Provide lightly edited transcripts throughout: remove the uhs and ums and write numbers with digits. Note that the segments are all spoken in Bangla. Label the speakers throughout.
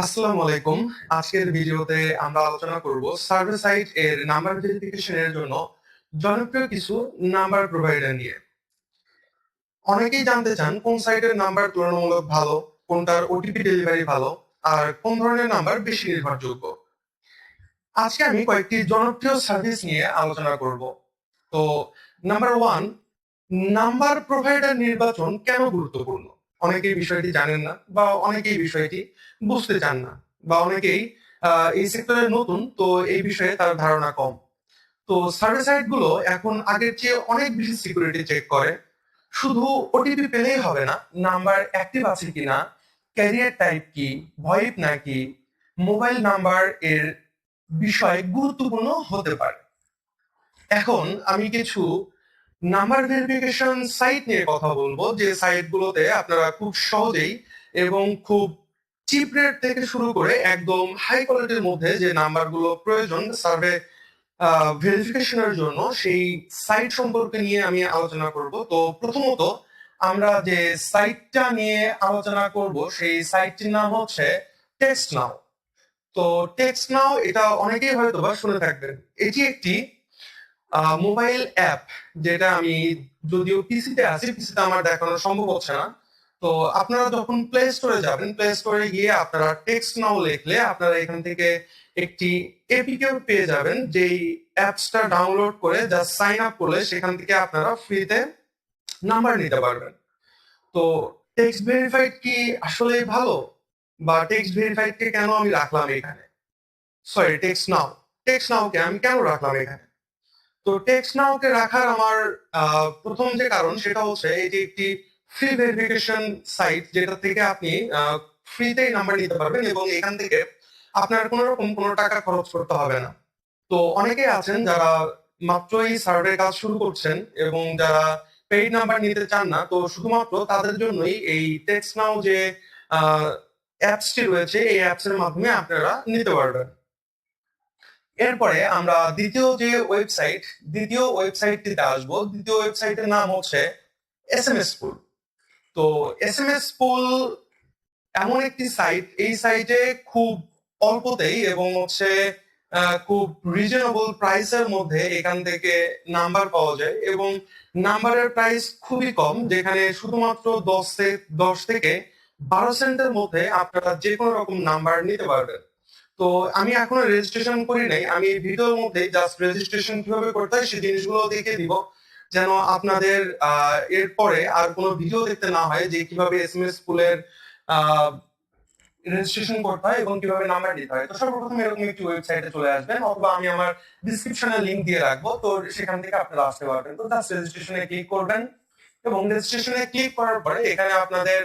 Speaker 1: আসসালামু আলাইকুম। আজকের ভিডিওতে আমরা আলোচনা করব সার্ভে সাইট এর নাম্বার ভেরিফিকেশন এর জন্য জনপ্রিয় কিছু নাম্বার প্রোভাইডার নিয়ে। অনেকেই জানতে চান কোন সাইটের নাম্বার তুলনামূলক ভালো, কোনটার ওটিপি ডেলিভারি ভালো, আর কোন ধরনের নাম্বার বেশি নির্ভরযোগ্য। আজকে আমি কয়েকটি জনপ্রিয় সার্ভিস নিয়ে আলোচনা করব। তো নাম্বার 1, নাম্বার প্রোভাইডার নির্বাচন কেন গুরুত্বপূর্ণ? অনেকেই বিষয়টি জানেন না বা অনেকেই বিষয়টি বুঝতে চান না বা অনেকেই এই সেক্টরে নতুন, তো এই বিষয়ে তার ধারণা কম। তো সার্ভে সাইট গুলো এখন আগের চেয়ে অনেক বেশি সিকিউরিটি চেক করে। শুধু ওটিপি পেলেই হবে না, নাম্বার অ্যাক্টিভ আছে কিনা, ক্যারিয়ার টাইপ কি, ভয়েপ নাকি, মোবাইল নাম্বার এর বিষয় গুরুত্বপূর্ণ হতে পারে। এখন আমি কিছু নাম্বার ভেরিফিকেশন সাইট নিয়ে কথা বলবো, যে সাইটগুলোতে আপনারা খুব সহজেই এবং খুব চিপ রেট থেকে শুরু করে একদম হাই কোয়ালিটির মধ্যে যে নাম্বারগুলো প্রয়োজন সার্ভে ভেরিফিকেশনের জন্য, সেই সাইট সম্পর্কে নিয়ে আমি আলোচনা করব। তো প্রথমত আমরা যে সাইটটা নিয়ে আলোচনা করব সেই সাইটটির নাম হচ্ছে টেক্সট নাও। তো টেক্সট নাও এটা অনেকেই হয়তো বা শুনে থাকবেন। এটি একটি মোবাইল অ্যাপ, যেটা আমি যদিও পিসিতে আছি, পিসিতে আমার দেখানো সম্ভব হচ্ছে না। তো আপনারা যখন প্লে স্টোরে যাবেন, প্লে স্টোরে গিয়ে আপনারা টেক্সট নাও লিখলে আপনারা এখান থেকে একটি এপিকে পেয়ে যাবেন, যেই অ্যাপসটা ডাউনলোড করে জাস্ট সাইন আপ করলে সেখান থেকে আপনারা ফ্রিতে নাম্বার নিতে পারবেন। তো টেক্সট ভেরিফাইড কি আসলে ভালো, বা টেক্সট ভেরিফাইড কে কেন আমি রাখলাম এখানে, সরি টেক্সট নাওকে আমি কেন রাখলাম এখানে? তো টেক্সট নাওকে রাখার আমার প্রথম যে কারণ সেটা হচ্ছে এটি একটি ফ্রি ভেরিফিকেশন সাইট, যেটা থেকে আপনি ফ্রিতেই নাম্বার নিতে পারবেন এবং এখান থেকে আপনার কোনো রকম কোনো টাকা খরচ করতে হবে না। তো অনেকেই আছেন যারা মাত্রই সার্ভে কাজ শুরু করছেন এবং যারা পেইড নাম্বার নিতে চান না, তো শুধুমাত্র তাদের জন্যই এই টেক্সট নাও যে অ্যাপসটি রয়েছে, এই অ্যাপসের মাধ্যমে আপনারা নিতে পারবেন। এরপরে আমরা দ্বিতীয় ওয়েবসাইটটিতে আসবো। দ্বিতীয় ওয়েবসাইটের নাম হচ্ছে এসএমএস পুল। তো এসএমএস পুল এমন একটি সাইট, এই সাইটে খুব অল্পতেই এবং হচ্ছে খুব রিজনেবল প্রাইসের মধ্যে এখান থেকে নাম্বার পাওয়া যায় এবং নাম্বারের প্রাইস খুবই কম, যেখানে শুধুমাত্র 10 থেকে 12 সেন্টের মধ্যে আপনারা যে কোনো রকম নাম্বার নিতে পারবেন। তো আমি এখনো রেজিস্ট্রেশন করি নাই, আমি এই ভিডিওর মধ্যে জাস্ট রেজিস্ট্রেশন কিভাবে করতে হয় সেই জিনিসগুলো দেখিয়ে দিব, যেন আপনাদের এরপরে আর কোনো ভিডিও দেখতে না হয় যে কিভাবে এসএমএস পুলের রেজিস্ট্রেশন করতে হয় এবং কিভাবে নাম্বার দিতে হয়। তো সর্বপ্রথম এরকম একটি ওয়েবসাইটে চলে আসবেন, অথবা আমি আমার ডিসক্রিপশনে লিংক দিয়ে রাখবো, তো সেখান থেকে আপনারা আসতে পারবেন। তো জাস্ট রেজিস্ট্রেশনে ক্লিক করবেন এবং রেজিস্ট্রেশনে ক্লিক করার পরে এখানে আপনাদের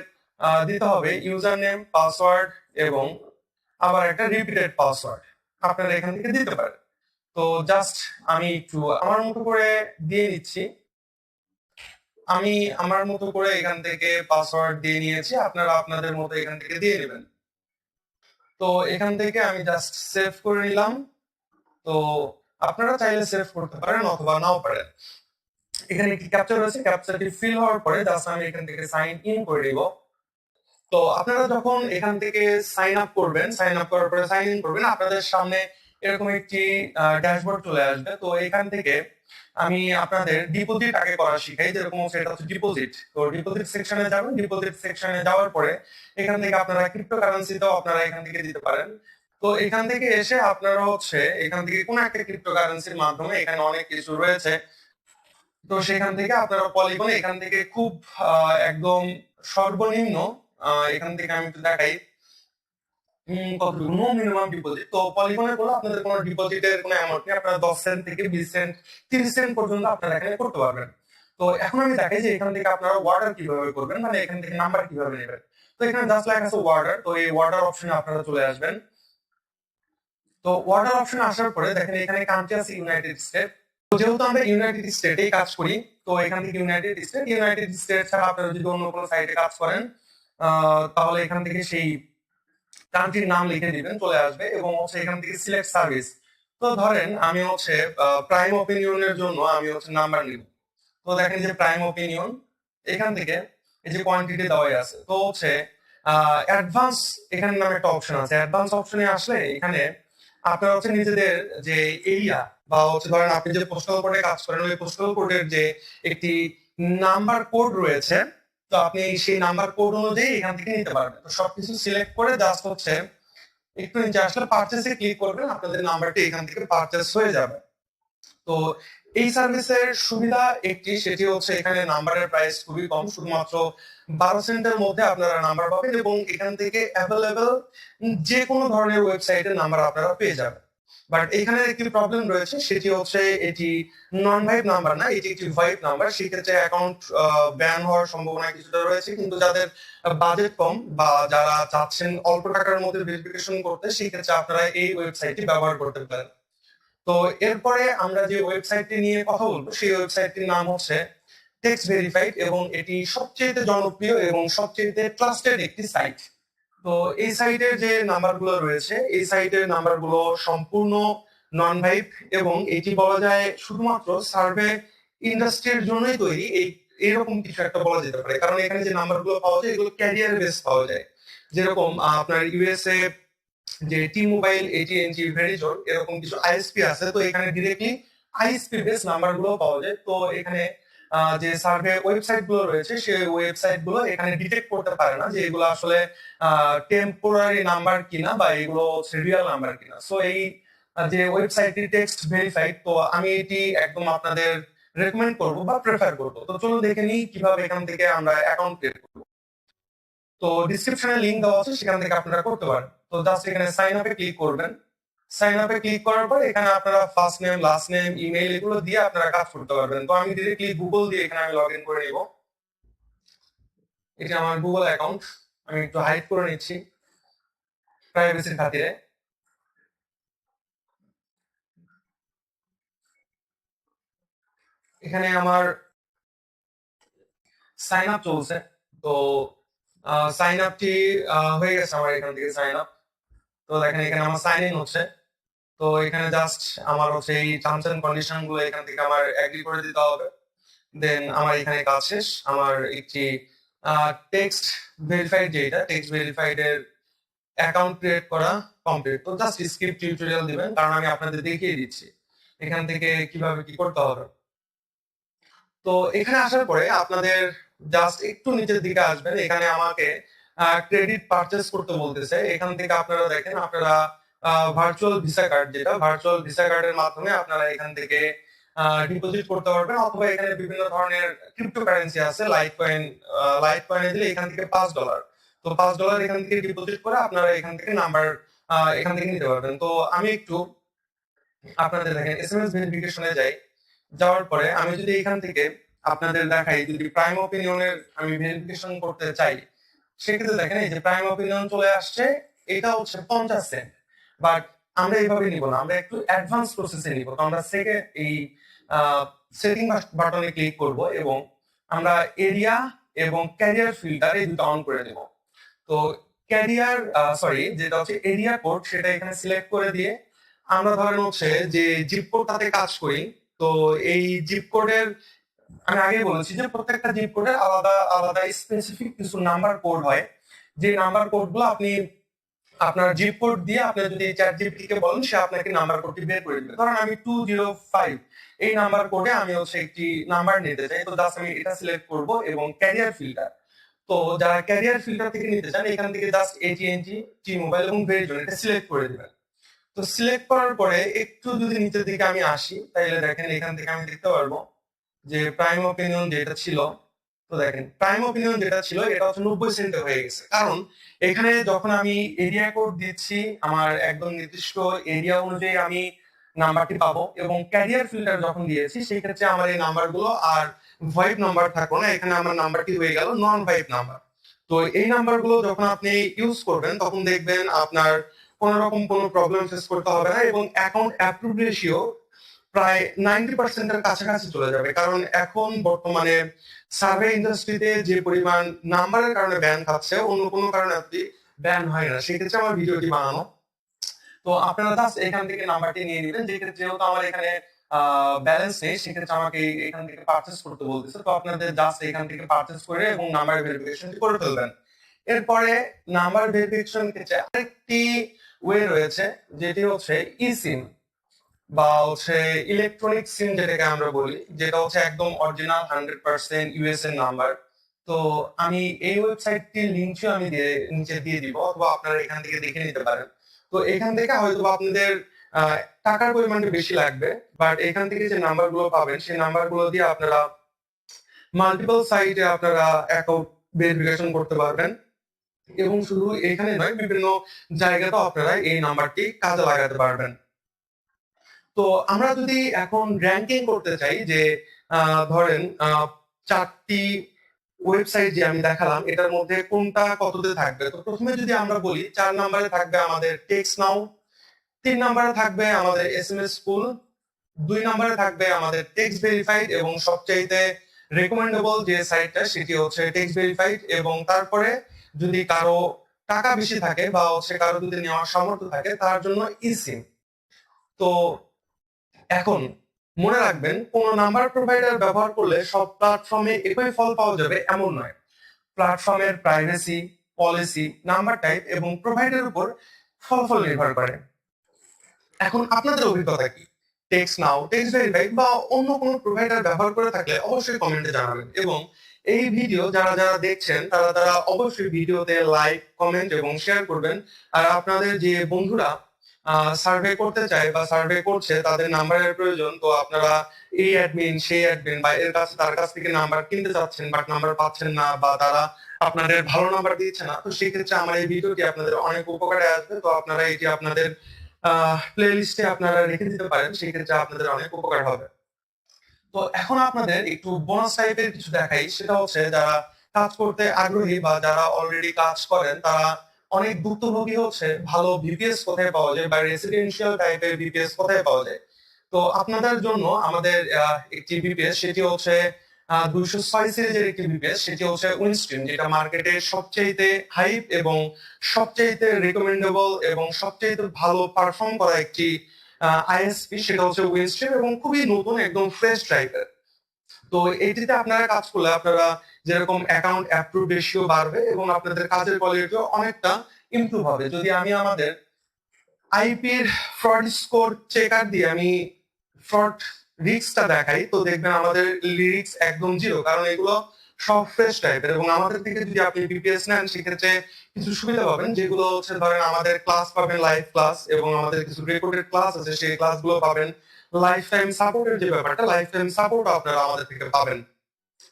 Speaker 1: দিতে হবে ইউজার নেম, পাসওয়ার্ড এবং আবার একটা রিপিটেড পাসওয়ার্ড আপনারা এখান থেকে দিতে পারেন। তো জাস্ট আমি একটু আমার মতো করে দিয়ে নিচ্ছি। আমি আমার মতো করে এখান থেকে পাসওয়ার্ড দিয়ে নিয়েছি, আপনারা আপনাদের মতো এখান থেকে দিয়ে নেবেন। তো এখান থেকে আমি জাস্ট সেভ করে নিলাম। তো আপনারা চাইলে সেভ করতে পারেন অথবা নাও পারেন। এখানে একটি ক্যাপচা রয়েছে, ক্যাপচাটি ফিল হওয়ার পরে জাস্ট আমি এখান থেকে সাইন ইন করে দিব। তো আপনারা যখন এখান থেকে সাইন আপ করবেন, সাইন আপ করার পরে সাইন ইন করবেন, আপনাদের সামনে এরকম একটি ড্যাশবোর্ড চলে আসবে। তো এখান থেকে আমি আপনাদের ডিপোজিট আগে করা শিখাই, যেরকম সেটা হচ্ছে ডিপোজিট। তো ডিপোজিট সেকশনে যাবেন, ডিপোজিট সেকশনে যাওয়ার পরে এখান থেকে আপনারা ক্রিপ্টোকারেন্সিতেও আপনারা এখান থেকে দিতে পারেন। তো এখান থেকে এসে আপনারা হচ্ছে এখান থেকে কোন একটা ক্রিপ্টোকারেন্সির মাধ্যমে, এখানে অনেক কিছু রয়েছে, তো সেখান থেকে আপনারা পলিগনে এখান থেকে খুব একদম সর্বনিম্ন, এখান থেকে আমি একটু দেখাই কতটুকু নো মিনিমাম ডিপোজিট। তো পলিগনে করলে আপনাদের কোনো ডিপোজিটের কোনো অ্যামাউন্ট নেই, আপনারা 10 সেন্ট থেকে 20 সেন্ট 30 সেন্ট পর্যন্ত আপনারা এখানে করতে পারবেন। তো এখন আমি দেখাই যে এখান থেকে আপনারা ওয়ার্ডার কিভাবে করবেন, মানে এখান থেকে নাম্বার কিভাবে নেবেন। তো এখানে জাস্ট লেখা আছে ওয়ার্ডার, তো এই ওয়ার্ডার অপশনে আপনারা চলে আসবেন। তো ওয়ার্ডার অপশনে আসার পরে দেখেন এখানে কান্ট্রি আছে ইউনাইটেড স্টেট। তো যেহেতু আমরা ইউনাইটেড স্টেটেই কাজ করি, তো এখান থেকে ইউনাইটেড স্টেট ছাড়া আপনারা যদি অন্য কোনো সাইটে কাজ করেন, তাহলে এখান থেকে সেই কান্ট্রির নাম লিখে দিবেন, চলে আসবে এবং হচ্ছে এখান থেকে সিলেক্ট সার্ভিস। তো ধরেন আমি হচ্ছে প্রাইম ওপিনিয়নের জন্য আমি হচ্ছে নাম্বার নিব। তো দেখেন যে প্রাইম ওপিনিয়ন, এখান থেকে এই যে কোয়ান্টিটি দেওয়াই আছে, তো হচ্ছে অ্যাডভান্স এখানে নামে একটা অপশন আছে। অ্যাডভান্স অপশনে আসলে এখানে আপনারা হচ্ছে নিজেদের যে এরিয়া বা হচ্ছে ধরেন আপনি যে পোস্টাল কোডে কাজ করেন ওই পোস্টাল কোডের যে একটি নাম্বার কোড রয়েছে, তো আপনি সেই নাম্বার কোড অনুযায়ী এখান থেকে নিতে পারবেন। তো সবকিছু সিলেক্ট করে জাস্ট হচ্ছে একটু নিচে আসলে পারচেসে ক্লিক করবেন, আপনাদের নাম্বারটি এখান থেকে পারচেস হয়ে যাবে। তো এই সার্ভিসের সুবিধা একটি, সেটি হচ্ছে এখানে নাম্বারের প্রাইস খুবই কম, শুধুমাত্র 12 সেন্টের মধ্যে আপনারা নাম্বার পাবেন এবং এখান থেকে অ্যাভেলেবেল যে কোনো ধরনের ওয়েবসাইটের নাম্বার আপনারা পেয়ে যাবেন। বাট এখানে একটি প্রবলেম রয়েছে, সেটি হচ্ছে এটি নন ভাইব নাম্বার না, এটি একটি ভাইব নাম্বার। সেক্ষেত্রে অ্যাকাউন্ট ব্যান হওয়ার সম্ভাবনা কিছুটা রয়েছে, কিন্তু যাদের বাজেট কম বা যারা চাচ্ছেন অল্প টাকার মধ্যে ভেরিফিকেশন করতে, সেক্ষেত্রে আপনারা এই ওয়েবসাইটটি ব্যবহার করতে পারেন। তো এরপরে আমরা যে ওয়েবসাইটটি নিয়ে কথা বলবো সেই ওয়েবসাইটটির নাম হচ্ছে টেক্সট ভেরিফাইড এবং এটি সবচেয়ে জনপ্রিয় এবং সবচেয়ে ট্রাস্টেড একটি সাইট। তো এই সাইটের যে নাম্বারগুলো রয়েছে, এই সাইটের নাম্বারগুলো সম্পূর্ণ নন ভাইব এবং এটি বলা যায় শুধুমাত্র সার্ভে ইন্ডাস্ট্রির জন্যই তৈরি, এই এরকম কিছু একটা বলা যেতে পারে। কারণ এখানে যে নাম্বারগুলো পাওয়া যায় এগুলো ক্যারিয়ার বেস পাওয়া যায়। যেরকম আপনার ইউএসএ যে টি মোবাইল, এটিএনজি, ভেরিজন এরকম কিছু আইএসপি আছে, তো এখানে ডিরেক্টলি আইএসপি বেস নাম্বার গুলো পাওয়া যায়। তো এখানে যে সার্ভে ওয়েবসাইট গুলো রয়েছে সেই ওয়েবসাইট গুলো এখানে ডিটেক্ট করতে পারে না যে এগুলো আসলে টেম্পোরারি নাম্বার কিনা বা এগুলো রিয়েল নাম্বার কিনা। সো এই যে ওয়েবসাইটটি টেক্সট ভেরিফাইড, তো আমি এটি একদম আপনাদের রেকমেন্ড করব বা প্রেফার করব। তো চলুন দেখে নিই কিভাবে এখান থেকে আমরা অ্যাকাউন্ট ক্রিয়েট করব। তো ডিসক্রিপশনে লিংক দেওয়া আছে, সেখান থেকে আপনারা করতে পারেন। তো জাস্ট এখানে সাইন আপে ক্লিক করবেন। সাইন আপে ক্লিক করার পর এখানে আপনারা first name, last name, email এগুলো দিয়ে আপনারা কাজ করতে পারবেন। তো আমি ডিরেক্টলি গুগল দিয়ে এখানে আমি লগ ইন করে নিব। এটা আমার গুগল অ্যাকাউন্ট, আমি একটু হাইড করে নিচ্ছি প্রাইভেসির খাতিরে। এখানে আমার সাইন আপ চলছে। তো সাইন আপটি হয়ে গেছে আমার এখান থেকে সাইন আপ। তো দেখেন এখানে আমার সাইন ইন হচ্ছে। তো এখানে জাস্ট আমার হচ্ছে এই টার্মস এন্ড কন্ডিশন গুলো এখান থেকে আমার এগ্রি করে দিতে হবে। দেন আমার এখানে কাজ শেষ। আমার একটি টেক্সট ভেরিফাইড, যেটা টেক্সট ভেরিফাইড এর অ্যাকাউন্ট ক্রিয়েট করা কমপ্লিট। তো জাস্ট স্কিপ টিউটোরিয়াল দিবেন, কারণ আমি আপনাদের দেখিয়ে দিচ্ছি এখান থেকে কিভাবে কি করতে হবে। তো এখানে আসার পরে আপনাদের জাস্ট একটু নিচের দিকে আসবেন, এখানে আমাকে ক্রেডিট পারচেস করতে বলতেছে। এখান থেকে আপনারা দেখেন আপনারা ভার্চুয়াল ভিসা কার্ড, যেটা ভার্চুয়াল ভিসা কার্ডের মাধ্যমে আপনারা এখান থেকে ডিপোজিট করতে পারবেন, অথবা এখানে বিভিন্ন ধরনের ক্রিপ্টোকারেন্সি আছে, লাইট কয়েন। লাইট কয়েনে দিলে এখান থেকে $5, তো $5 এখান থেকে ডিপোজিট করে আপনারা এখান থেকে নাম্বার এখান থেকে নিতে পারবেন। তো আমি একটু আপনাদের দেখেন এসএমএস ভেরিফিকেশনে যাই। যাওয়ার পরে আমি যদি এখান থেকে আপনাদের দেখাই, যদি প্রাইম ওপিনিয়নের আমি ভেরিফিকেশন করতে চাই, সেক্ষেত্রে দেখেন এই যে প্রাইম ওপিনিয়ন চলে আসছে, এটা হচ্ছে 50 সেন্ট। বাট আমরা এইভাবে নিব না, আমরা একটু অ্যাডভান্স প্রসেসে নিব। তো আমরা এই সেটিং বাটনে ক্লিক করব এবং আমরা এরিয়া এবং ক্যারিয়ার ফিল্টার এই দুটো অন করে দেব। তো ক্যারিয়ার যেটা হচ্ছে এরিয়া কোড, সেটা এখানে সিলেক্ট করে দিয়ে আমরা ধরেন হচ্ছে যে জিপ কোডটাতে কাজ করি। তো এই জিপ কোডের আমি আগে বলেছি যে প্রত্যেকটা জিপ কোডের আলাদা আলাদা স্পেসিফিক কিছু নাম্বার কোড হয়, যে নাম্বার কোড গুলো আপনি আপনার জিপ কোড দিয়ে আপনি যদি চ্যাট জিপিটি কে বলেন, সে আপনাকে নাম্বার কোডটি বের করে দিবে। ধরেন আমি 205 এই নাম্বার কোডে আমি হচ্ছে একটি নাম্বার নিতে চাই। তো জাস্ট আমি এটা সিলেক্ট করব এবং ক্যারিয়ার ফিল্টার, তো যারা ক্যারিয়ার ফিল্টার থেকে নিতে চান এখান থেকে জাস্ট এটিএনজি, টি মোবাইল এবং ভেরিজন এটা সিলেক্ট করে দিবেন। তো সিলেক্ট করার পরে একটু যদি নিচের দিকে আমি আসি, তাহলে দেখেন এখান থেকে আমি দেখতে পারবো যে প্রাইম ওপিনিয়ন যেটা ছিল, তো দেখেন প্রাইম ওপিনিয়ন যেটা ছিল এটা হচ্ছে 90 সেন্টে হয়ে গেছে। কারণ এখানে যখন আমি এরিয়া কোড দিচ্ছি, আমার একদম নির্দিষ্ট এরিয়া অনুযায়ী আমি নাম্বারটি পাবো, এবং ক্যারিয়ার ফিল্টার যখন দিয়েছি সেই ক্ষেত্রে আমার এই নাম্বারগুলো আর ভাইব নাম্বার থাকলো না, এখানে আমার নাম্বারটি হয়ে গেল নন ভাইব নাম্বার। তো এই নাম্বারগুলো যখন আপনি ইউজ করবেন তখন দেখবেন আপনার কোন রকম কোনো প্রবলেম ফেস করতে হবে না, এবং অ্যাকাউন্ট অ্যাপ্রুভ রেশিও প্রায় 90% এর কাছাকাছি চলে যাবে। কারণ এখন বর্তমানে সার্ভে ইন্ডাস্ট্রিতে যে পরিমাণ নাম্বারের কারণে ব্যান খাচ্ছে, অন্য কোনো কারণে আপনি ব্যান হয় না। সেক্ষেত্রে আমার ভিডিওটি বানানো। তো আপনারা জাস্ট এখান থেকে নাম্বারটি নিয়ে নিবেন। যেক্ষেত্রে যেহেতু আমার এখানে ব্যালেন্স নেই, সেক্ষেত্রে আমাকে এখান থেকে পারচেস করতে বলতেছে। তো আপনাদের জাস্ট এখান থেকে পারচেস করে এবং নাম্বার ভেরিফিকেশন করে ফেলবেন। এরপরে নাম্বার ভেরিফিকেশন ক্ষেত্রে আরেকটি ওয়ে রয়েছে, যেটি হচ্ছে ই-সিম বা হচ্ছে ইলেকট্রনিক সিম, যেটাকে আমরা বলি, যেটা হচ্ছে একদম অরিজিনাল 100% ইউএস এর নাম্বার। তো আমি এই ওয়েবসাইটটির লিঙ্কও আমি নিচে দিয়ে দিব, অথবা আপনারা এখান থেকে দেখে নিতে পারেন। তো এখান থেকে হয়তো টাকার পরিমাণটা বেশি লাগবে, বাট এখান থেকে যে নাম্বারগুলো পাবেন সেই নাম্বারগুলো দিয়ে আপনারা মাল্টিপল সাইটে আপনারা অ্যাকাউন্ট ভেরিফিকেশন করতে পারবেন, এবং শুধু এখানে নয়, বিভিন্ন জায়গাতেও আপনারা এই নাম্বারটি কাজে লাগাতে পারবেন। তো আমরা যদি এখন র্যাঙ্কিং করতে চাই যে ধরেন 4টি ওয়েবসাইট যে আমি দেখালাম এটার মধ্যে কোনটা কততে থাকবে, তো প্রথমে যদি আমরা বলি 4 নম্বরে থাকবে আমাদের টেক্সট নাও, 3 নম্বরে থাকবে আমাদের এসএমএস স্কুল, 2 নম্বরে থাকবে আমাদের টেক্সট ভেরিফাইড, এবং সবচাইতে রেকমেন্ডেবল যে সাইটটা সেটি হচ্ছে টেক্সট ভেরিফাইড, এবং তারপরে যদি কারো টাকা বেশি থাকে বা হচ্ছে কারো যদি নেওয়ার সামর্থ্য থাকে তার জন্য ইসিম। তো এখন মনে রাখবেন, কোন নাম্বার প্রোভাইডার ব্যবহার করলে সব প্ল্যাটফর্মে একই ফল পাওয়া যাবে এমন নয়। প্ল্যাটফর্মের প্রাইভেসি পলিসি, নাম্বার টাইপ এবং প্রোভাইডারের উপর ফলাফল নির্ভর করে। এখন আপনাদের অভিজ্ঞতা কি? টেক্সট নাও, টেক্সট ভেরিফাই বা অন্য কোনো প্রোভাইডার ব্যবহার করে থাকলে অবশ্যই কমেন্টে জানাবেন, এবং এই ভিডিও যারা যারা দেখছেন তারা অবশ্যই ভিডিওতে লাইক, কমেন্ট এবং শেয়ার করবেন। আর আপনাদের যে বন্ধুরা সার্ভে করতে চায় বা সার্ভে করছে, তাদের নাম্বারের প্রয়োজন, তো আপনারা এই অ্যাডমিন সেই অ্যাডমিন বা তার কাছ থেকে নাম্বার কিনতে চাচ্ছেন বাট নাম্বার পাচ্ছেন না, বা তারা আপনাদের ভালো নাম্বার দিচ্ছে না, তো সেক্ষেত্রে আমার এই ভিডিওটি আপনাদের অনেক উপকারে আসবে। তো আপনারা এটি আপনাদের প্লে লিস্টে আপনারা রেখে দিতে পারেন, সেক্ষেত্রে আপনাদের অনেক উপকার হবে। তো এখন আপনাদের একটু বোনাস টাইপের কিছু দেখাই, সেটা হচ্ছে যারা কাজ করতে আগ্রহী বা যারা অলরেডি কাজ করেন, তারা অনেক ভুক্তভোগী হচ্ছে ভালো ভিপিএস কোথায় পাওয়া যায় বা রেসিডেন্সিয়াল টাইপের ভিপিএস কোথায় পাওয়া যায়। তো আপনাদের জন্য আমাদের একটি ভিপিএস, সেটি হচ্ছে 206 সিরিজের একটি ভিপিএস, সেটি হচ্ছে উইনস্ট্রিম, যেটা মার্কেটে সবচেয়ে হাইপ এবং সবচেয়ে রেকমেন্ডেবল এবং সবচেয়ে ভালো পারফর্ম করা একটি আইএসপি, সেটা হচ্ছে উইনস্ট্রিম, এবং খুবই নতুন, একদম ফ্রেশ টাইপের। তো এইটিতে আপনারা কাজ করলে আপনারা যেরকম অ্যাকাউন্ট অ্যাপ্রুভ রেশিও বাড়বে এবং আপনাদের কাজের কোয়ালিটিও অনেকটা ইমপ্রুভ হবে। যদি আমি আমাদের আইপির ফ্রড স্কোর চেকার দিয়ে আমি ফ্রড রিস্কটা দেখাই, তো দেখবেন আমাদের লিরিক্স একদম জিরো, কারণ এগুলো সব ফ্রেশ টাইপের। এবং আমাদের থেকে যদি আপনি বিপিএস নেন, সেক্ষেত্রে কিছু সুবিধা পাবেন, যেগুলো হচ্ছে ধরেন আমাদের ক্লাস পাবেন, লাইভ ক্লাস, এবং আমাদের কিছু রেকর্ডেড ক্লাস আছে সেই ক্লাসগুলো পাবেন। লাইফ টাইম সাপোর্টের যে ব্যাপারটা, লাইফ টাইম সাপোর্ট আপনারা আমাদের থেকে পাবেন।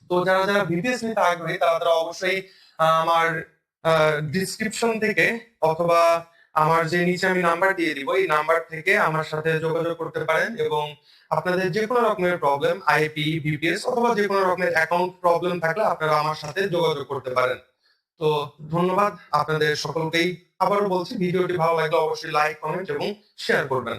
Speaker 1: তো যারা যারা বিপিএস নিতে আগ্রহী তারা অবশ্যই আমার ডিসক্রিপশন থেকে অথবা আমার যে নিচে আমি নাম্বার দিয়ে দিব, এই নাম্বার থেকে আমার সাথে যোগাযোগ করতে পারেন, এবং আপনাদের যে কোনো রকমের প্রবলেম, আইপি, বিপিএস অথবা যে কোনো রকমের অ্যাকাউন্ট প্রবলেম থাকলে আপনারা আমার সাথে যোগাযোগ করতে পারেন। তো ধন্যবাদ আপনাদের সকলকেই। আবারও বলছি, ভিডিওটি ভালো লাগলে অবশ্যই লাইক, কমেন্ট এবং শেয়ার করবেন।